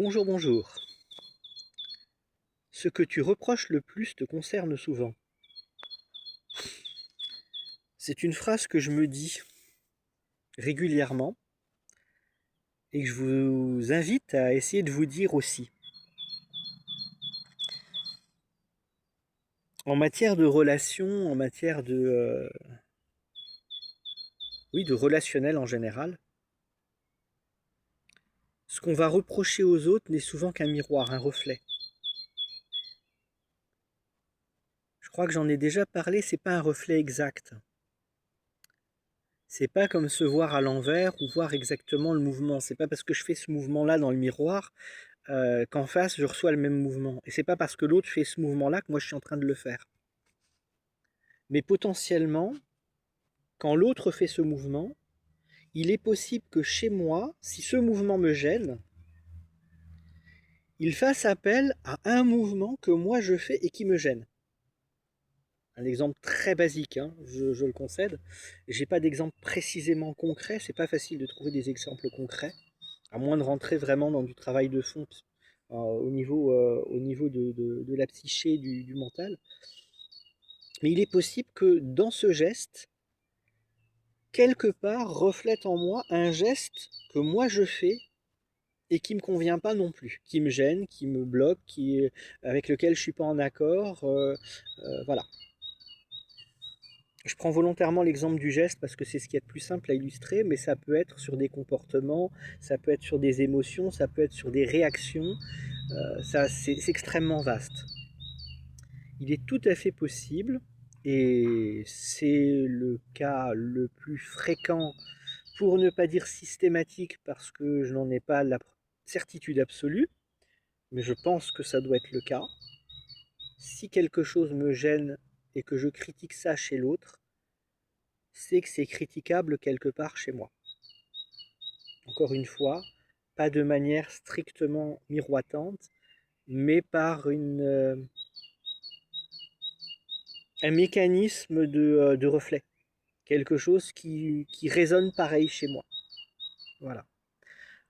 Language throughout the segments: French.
Bonjour, bonjour. Ce que tu reproches le plus te concerne souvent. C'est une phrase que je me dis régulièrement et que je vous invite à essayer de vous dire aussi. En matière de relations, en matière de relationnel en général, ce qu'on va reprocher aux autres n'est souvent qu'un miroir, un reflet. Je crois que j'en ai déjà parlé, c'est pas un reflet exact. C'est pas comme se voir à l'envers ou voir exactement le mouvement. C'est pas parce que je fais ce mouvement-là dans le miroir qu'en face je reçois le même mouvement. Et c'est pas parce que l'autre fait ce mouvement-là que moi je suis en train de le faire. Mais potentiellement, quand l'autre fait ce mouvement, il est possible que chez moi, si ce mouvement me gêne, il fasse appel à un mouvement que moi je fais et qui me gêne. Un exemple très basique, hein, je le concède. J'ai pas d'exemple précisément concret, c'est pas facile de trouver des exemples concrets, à moins de rentrer vraiment dans du travail de fond au niveau de la psyché, du mental. Mais il est possible que dans ce geste, quelque part, reflète en moi un geste que moi je fais et qui me convient pas non plus, qui me gêne, qui me bloque, avec lequel je suis pas en accord. Voilà. Je prends volontairement l'exemple du geste parce que c'est ce qui est le plus simple à illustrer, mais ça peut être sur des comportements, ça peut être sur des émotions, ça peut être sur des réactions. C'est extrêmement vaste. Il est tout à fait possible, et c'est le cas le plus fréquent, pour ne pas dire systématique, parce que je n'en ai pas la certitude absolue, mais je pense que ça doit être le cas. Si quelque chose me gêne et que je critique ça chez l'autre, c'est que c'est critiquable quelque part chez moi. Encore une fois, pas de manière strictement miroitante, mais par un mécanisme de reflet. Quelque chose qui résonne pareil chez moi. Voilà.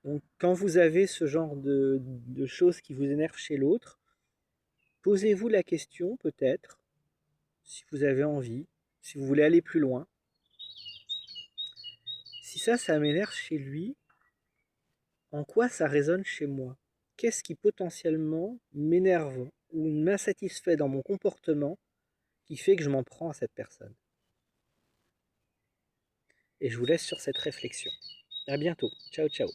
Donc quand vous avez ce genre de choses qui vous énervent chez l'autre, posez-vous la question peut-être, si vous avez envie, si vous voulez aller plus loin, si ça m'énerve chez lui, en quoi ça résonne chez moi? Qu'est-ce qui potentiellement m'énerve ou m'insatisfait dans mon comportement qui fait que je m'en prends à cette personne? Et je vous laisse sur cette réflexion. À bientôt. Ciao, ciao.